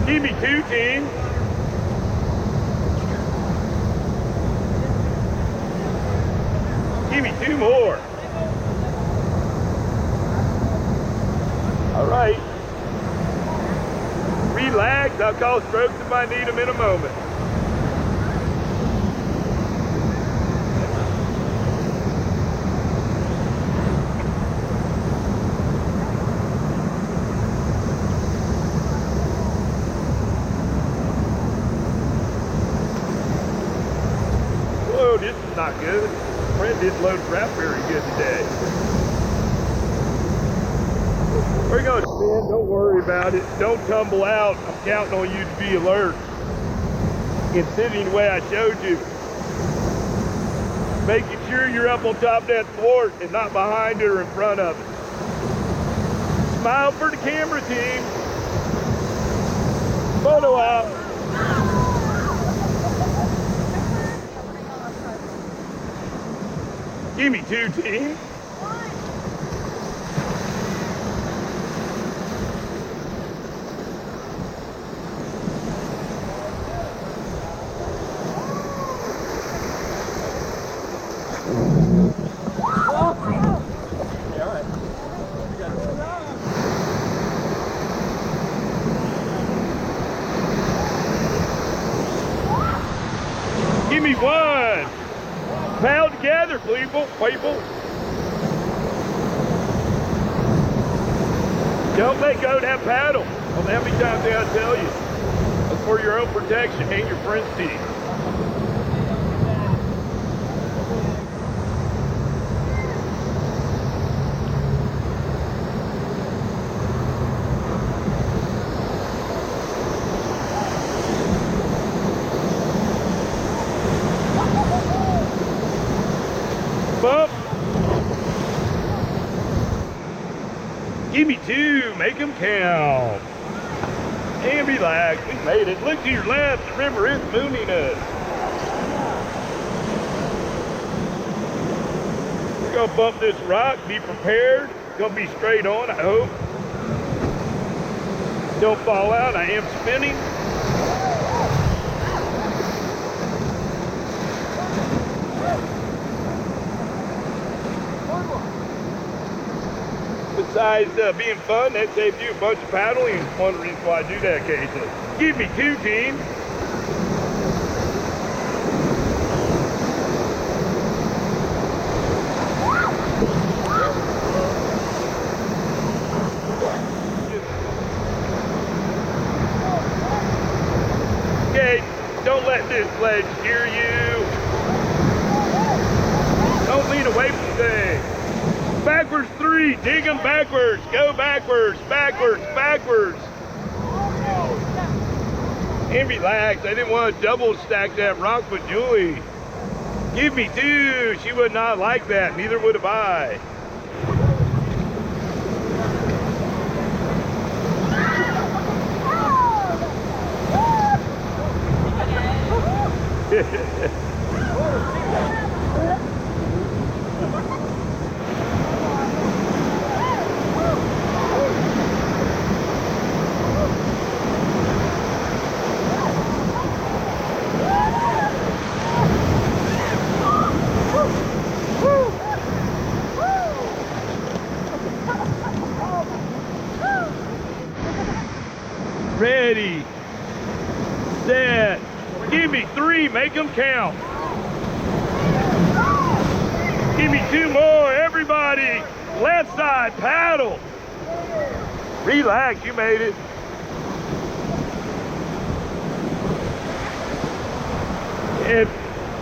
Give me 2, team. Give me 2 more. All right. Relax. I'll call strokes if I need them in a moment. Whoa, this is not good. Fred didn't load wrap very good today. We're going to spin. Don't worry about it. Don't tumble out. I'm counting on you to be alert and sitting the way I showed you. Making sure you're up on top of that thwart and not behind it or in front of it. Smile for the camera, team. Photo out. Give me 2, team. Give me 1. Paddle together, people. Don't let go of that paddle. Well, how many times did I tell you? That's for your own protection and your friend's team. Bump. Give me 2, make them count. And relax, we made it. Look to your left, remember it's mooning us. We're gonna bump this rock, be prepared. It's gonna be straight on, I hope. Don't fall out, I am spinning. Besides being fun, that saves you a bunch of paddling. It's one reason why I do that occasionally. Give me 2, team. Okay, don't let this ledge steer you. Don't lean away from things. Backwards 3, dig them backwards, go backwards, backwards. And relax, I didn't want to double stack that rock with Julie. Give me 2, she would not like that, neither would have I. Ready, set, give me 3, make them count. Give me 2 more, everybody. Left side, paddle. Relax, you made it. And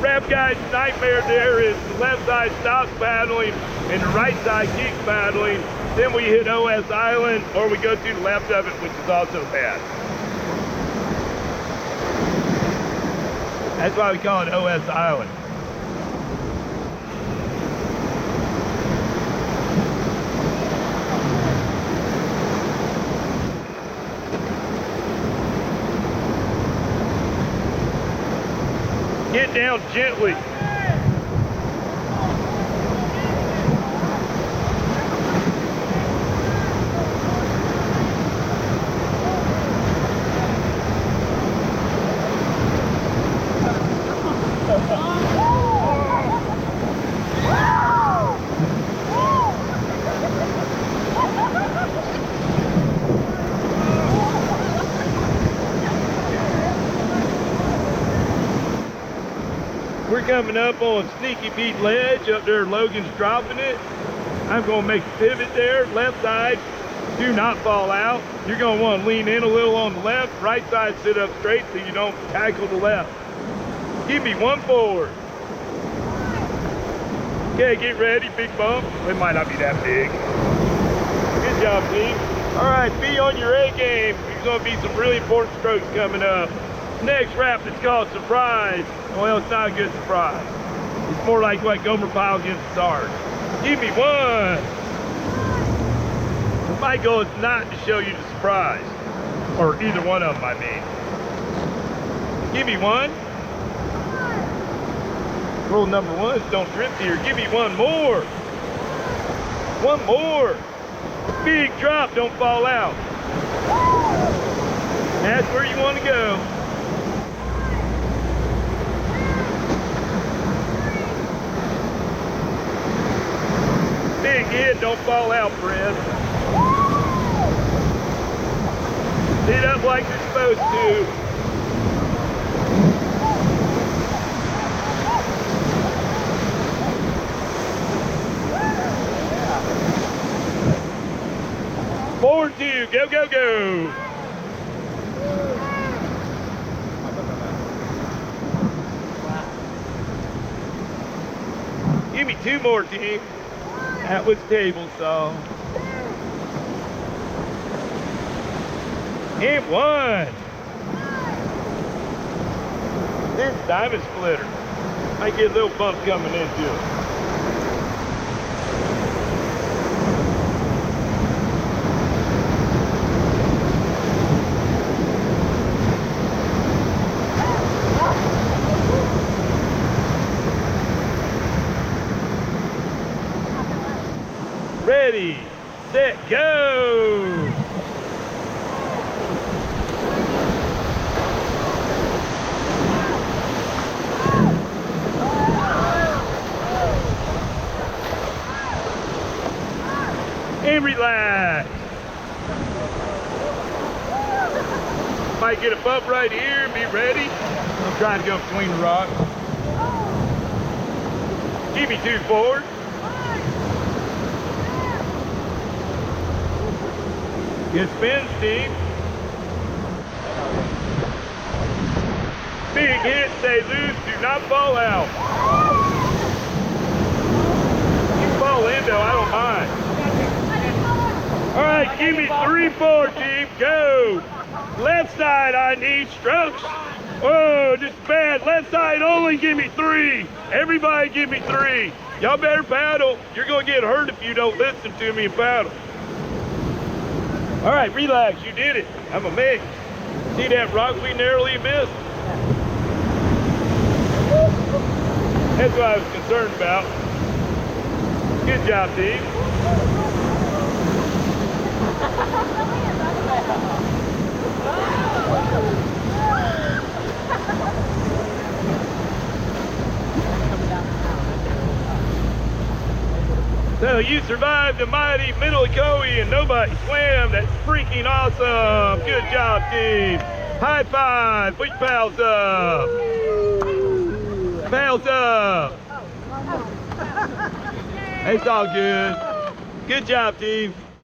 Rap Guy's nightmare there is the left side stops paddling and the right side keeps paddling. Then we hit OS Island or we go to the left of it, which is also bad. That's why we call it OS Island. Get down gently. coming up on Sneaky Pete Ledge. Up there, Logan's dropping it. I'm going to make a pivot there. Left side, do not fall out. You're going to want to lean in a little on the left. Right side, sit up straight so you don't tackle the left. Give me 1 forward. Okay, get ready, big bump. It might not be that big. Good job, team. All right, be on your A game. There's going to be some really important strokes coming up. Next wrap is called surprise. Well, it's not a good surprise. It's more like what Gomer Pyle gives the stars. Give me 1. My goal is not to show you the surprise, or either one of them, I mean. Give me 1. Rule number 1 is don't drift here. Give me 1 more. 1 more. Big drop, don't fall out. That's where you want to go. Big hit, don't fall out, Fred. Sit up like you're supposed to. Forward 2, go, go, go. Give me 2 more, team. That was table saw. And 1. This diamond splitter. I get a little bump coming into it. Ready, set, go! And relax. Might get a bump right here, be ready. I'm trying to go between the rocks. Give me 2 forward. Good spin, Steve. Big hit, stay loose, do not fall out. You can fall in though, I don't mind. All right, give me 3 forward, team, go. Left side, I need strokes. Whoa, just bad. Left side only, give me 3. Everybody give me 3. Y'all better paddle. You're gonna get hurt if you don't listen to me and paddle. All right, relax, you did it. I'm amazed. See that rock we narrowly missed? That's what I was concerned about. Good job, team. So you survived the mighty middle Ocoee and nobody swam. That's freaking awesome. Good job, team. High five. Put your pals up. Pals up. It's all good. Good job, team.